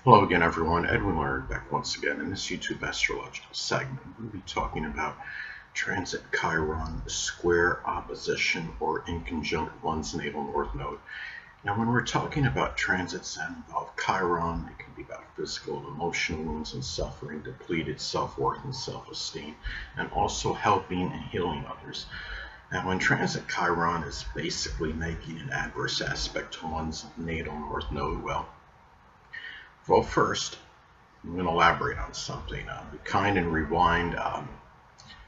Hello again, everyone. Edwin Learnard back once again in this YouTube astrological segment. We'll be talking about transit Chiron, square opposition, or inconjunct one's natal north node. Now, when we're talking about transits that involve Chiron, it can be about physical and emotional wounds and suffering, depleted self-worth and self-esteem, and also helping and healing others. Now, when transit Chiron is basically making an adverse aspect to one's natal north node, well, first, I'm going to elaborate on something. Be kind and rewind.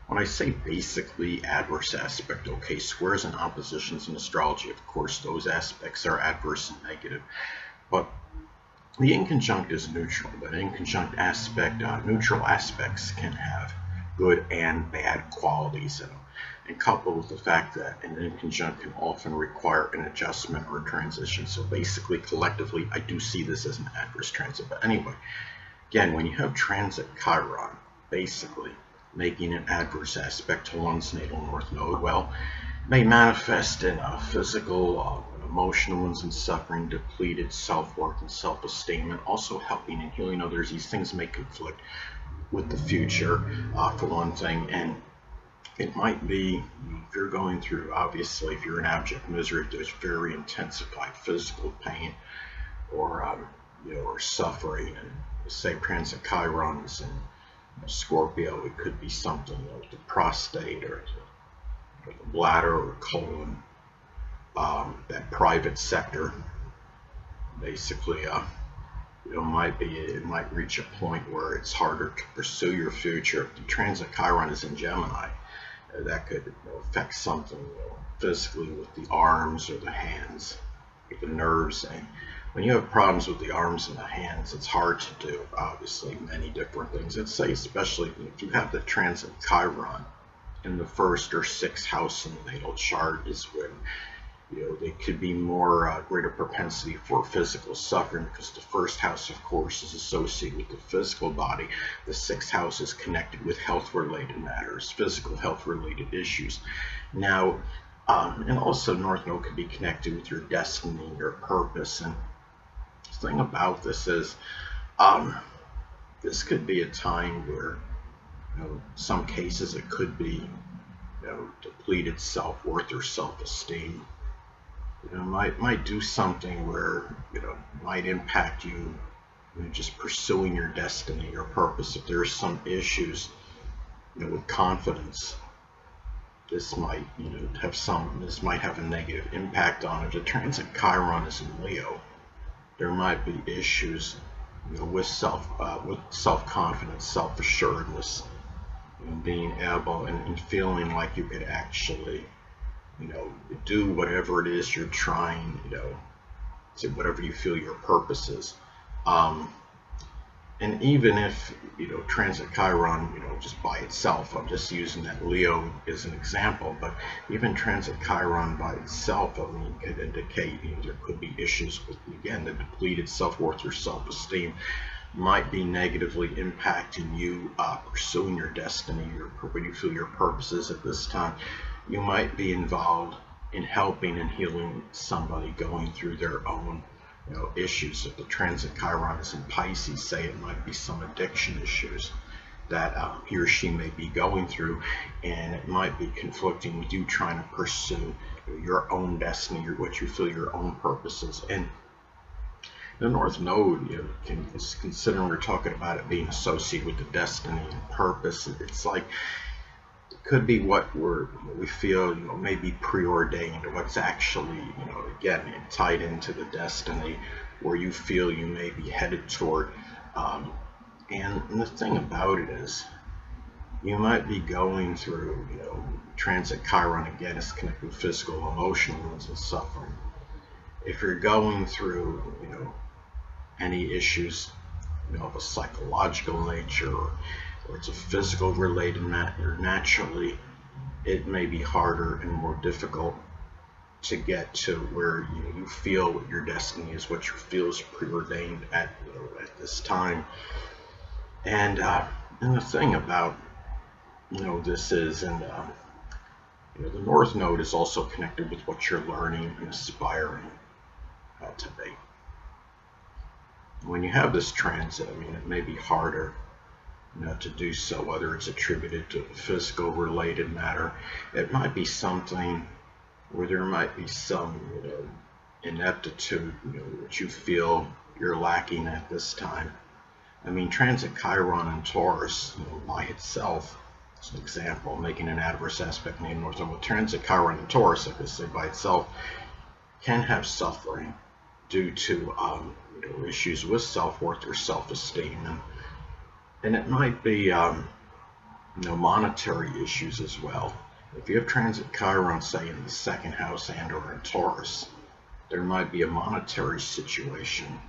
When I say basically adverse aspect, okay, squares and oppositions in astrology, of course, those aspects are adverse and negative. But the inconjunct is neutral. But an inconjunct aspect, neutral aspects can have good and bad qualities in them. And coupled with the fact that an inconjunct can often require an adjustment or transition. So basically, collectively, I do see this as an adverse transit. But anyway, again, when you have transit Chiron, basically making an adverse aspect to one's natal north node, well, it may manifest in physical, emotional wounds and suffering, depleted self-worth and self-esteem, and also helping and healing others. These things may conflict with the future, for one thing, and it might be, if you're going through, obviously, if you're in abject misery, there's very intensified physical pain or suffering. And say transit Chiron is in Scorpio, it could be something like the prostate or the bladder or colon, that private sector. Basically, it might reach a point where it's harder to pursue your future. If the transit Chiron is in Gemini, that could affect something physically with the arms or the hands, with the nerves. And when you have problems with the arms and the hands, it's hard to do, obviously, many different things. I'd say especially if you have the transit Chiron in the first or sixth house in the natal chart is when there could be more greater propensity for physical suffering, because the first house, of course, is associated with the physical body. The sixth house is connected with health-related matters, physical health-related issues. Now, and also North Node could be connected with your destiny, your purpose. And the thing about this is, this could be a time where, some cases it could be, depleted self-worth or self-esteem. Might do something where might impact you, just pursuing your destiny, your purpose. If there's some issues, with confidence, this might this might have a negative impact on it. The transit Chiron is in Leo. There might be issues, with self-confidence, self-assuredness, being able and feeling like you could actually do whatever it is you're trying, to whatever you feel your purpose is. And even if, transit Chiron, just by itself, I'm just using that Leo as an example, but even transit Chiron by itself, could indicate, there could be issues with, again, the depleted self-worth or self-esteem might be negatively impacting you pursuing your destiny or what you feel your purpose is at this time. You might be involved in helping and healing somebody going through their own issues. If the transit Chiron is in Pisces, say it might be some addiction issues that he or she may be going through, and it might be conflicting with you trying to pursue your own destiny or what you feel your own purpose is. And the North Node, considering we're talking about it being associated with the destiny and purpose, it's like it could be what we feel, maybe preordained, or what's actually, again, tied into the destiny where you feel you may be headed toward. And the thing about it is, you might be going through, transit Chiron again is connected with physical, emotional wounds and suffering. If you're going through, any issues, of a psychological nature, or it's a physical related matter, naturally it may be harder and more difficult to get to where you feel what your destiny is, what you feel is preordained at this time. And the thing about this is, and the North Node is also connected with what you're learning and aspiring to be. When you have this transit, it may be harder to do so, whether it's attributed to physical related matter. It might be something where there might be some ineptitude that you feel you're lacking at this time. Transit Chiron and Taurus by itself, as an example, making an adverse aspect named North Node. Transit Chiron and Taurus, like I said, by itself can have suffering due to issues with self-worth or self-esteem, and it might be monetary issues as well. If you have transit Chiron, say in the second house and or in Taurus, there might be a monetary situation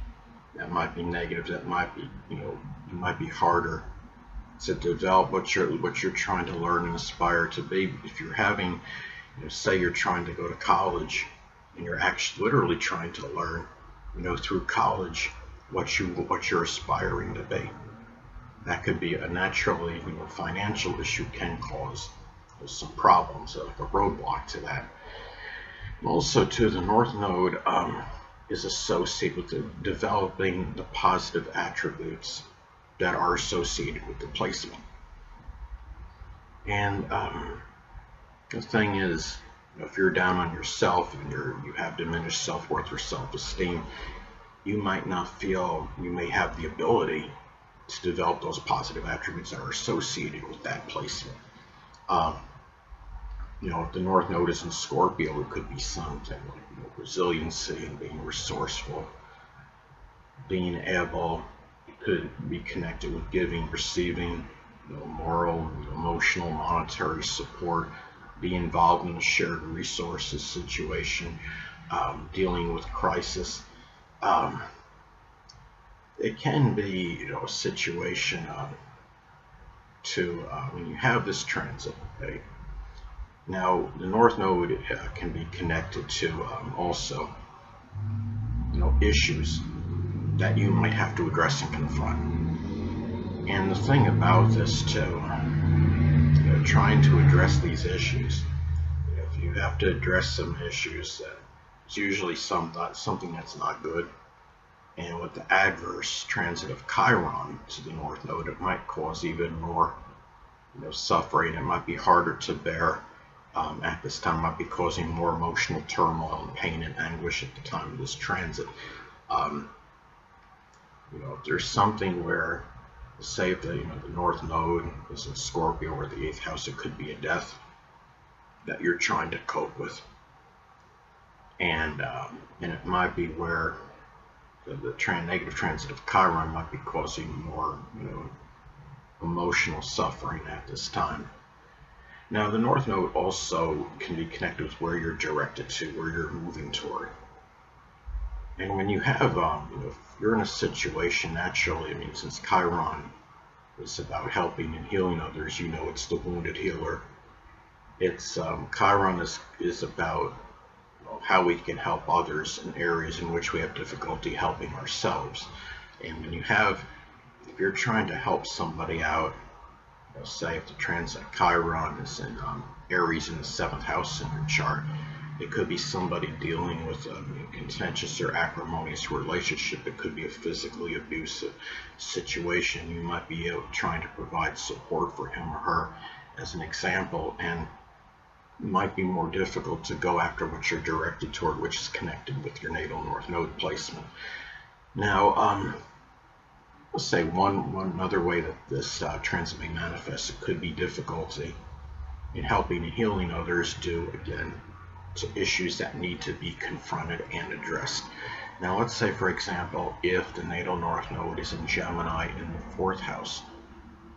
that might be negative. That might be it might be harder to develop what you're trying to learn and aspire to be. If you're having, say you're trying to go to college, and you're actually literally trying to learn, through college what you're aspiring to be. That could be a naturally, financial issue can cause some problems, like a roadblock to that. Also, too, the North Node is associated with developing the positive attributes that are associated with the placement. And the thing is, if you're down on yourself and you have diminished self-worth or self-esteem, you might not feel you may have the ability to develop those positive attributes that are associated with that placement. If the North Node is in Scorpio, it could be something like resiliency and being resourceful, being able. It could be connected with giving, receiving, moral, emotional, monetary support, be involved in a shared resources situation, dealing with crisis. It can be a situation when you have this transit. Okay? Now the North Node can be connected to also issues that you might have to address and confront. And the thing about this too, trying to address these issues, if you have to address some issues, it's usually something that's not good. And with the adverse transit of Chiron to the North Node, it might cause even more suffering. It might be harder to bear at this time. It might be causing more emotional turmoil and pain and anguish at the time of this transit. If there's something where, say, if the North Node is in Scorpio or the 8th house, it could be a death that you're trying to cope with, and it might be where the negative transit of Chiron might be causing more emotional suffering at this time. Now the North Node also can be connected with where you're directed to, where you're moving toward. And when you have, if you're in a situation naturally, since Chiron is about helping and healing others, it's the wounded healer. It's Chiron is about how we can help others in areas in which we have difficulty helping ourselves. And when if you're trying to help somebody out, say if the transit Chiron is in Aries in the 7th house in your chart, it could be somebody dealing with a contentious or acrimonious relationship. It could be a physically abusive situation. You might be trying to provide support for him or her, as an example, and it might be more difficult to go after what you're directed toward, which is connected with your natal North Node placement. Now, let's say one other way that this transit may manifest, it could be difficulty in helping and healing others due, again, to issues that need to be confronted and addressed. Now, let's say, for example, if the natal North Node is in Gemini in the 4th house,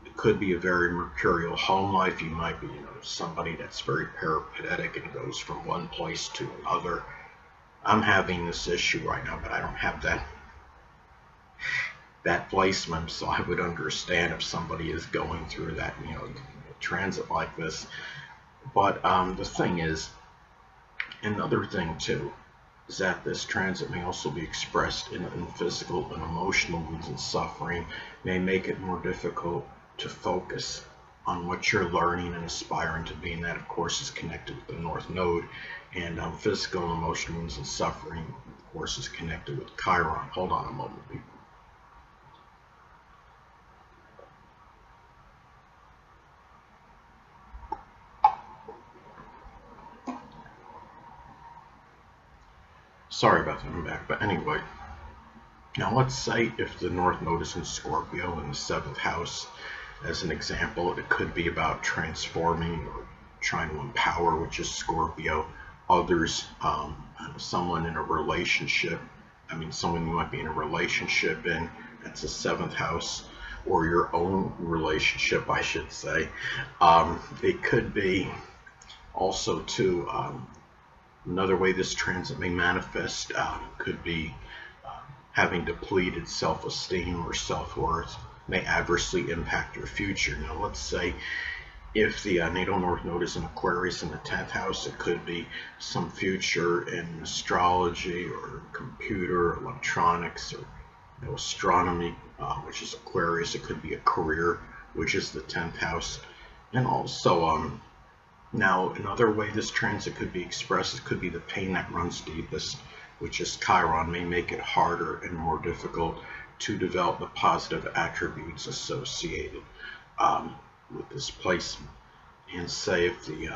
it could be a very mercurial home life. You might be, somebody that's very peripatetic and goes from one place to another. I'm having this issue right now, but I don't have that placement, so I would understand if somebody is going through that, transit like this. But the thing is, another thing too, is that this transit may also be expressed in physical and emotional wounds and suffering, may make it more difficult to focus on what you're learning and aspiring to be, and that of course is connected with the North Node. And physical and emotional wounds and suffering, of course, is connected with Chiron. Hold on a moment, people. Sorry about that, I'm back. But anyway, now let's say if the North Node is in Scorpio in the 7th house, as an example, it could be about transforming or trying to empower, which is Scorpio, others, someone in a relationship. I mean, someone you might be in a relationship in, that's a 7th house, or your own relationship, I should say. It could be also, too, another way this transit may manifest could be having depleted self-esteem or self-worth may adversely impact your future. Now, let's say if the natal North Node is in Aquarius in the 10th house, it could be some future in astrology or computer, electronics, or astronomy, which is Aquarius. It could be a career, which is the 10th house. And also, now another way this transit could be expressed, it could be the pain that runs deepest, which is Chiron, may make it harder and more difficult to develop the positive attributes associated with this placement. And say if the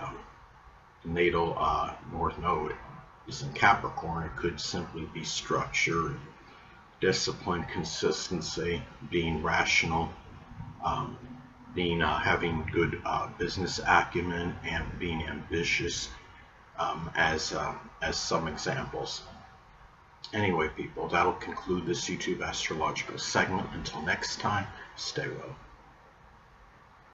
natal North Node is in Capricorn, it could simply be structure, discipline, consistency, being rational, being having good business acumen, and being ambitious, as some examples. Anyway, people, that'll conclude this YouTube astrological segment. Until next time, stay well.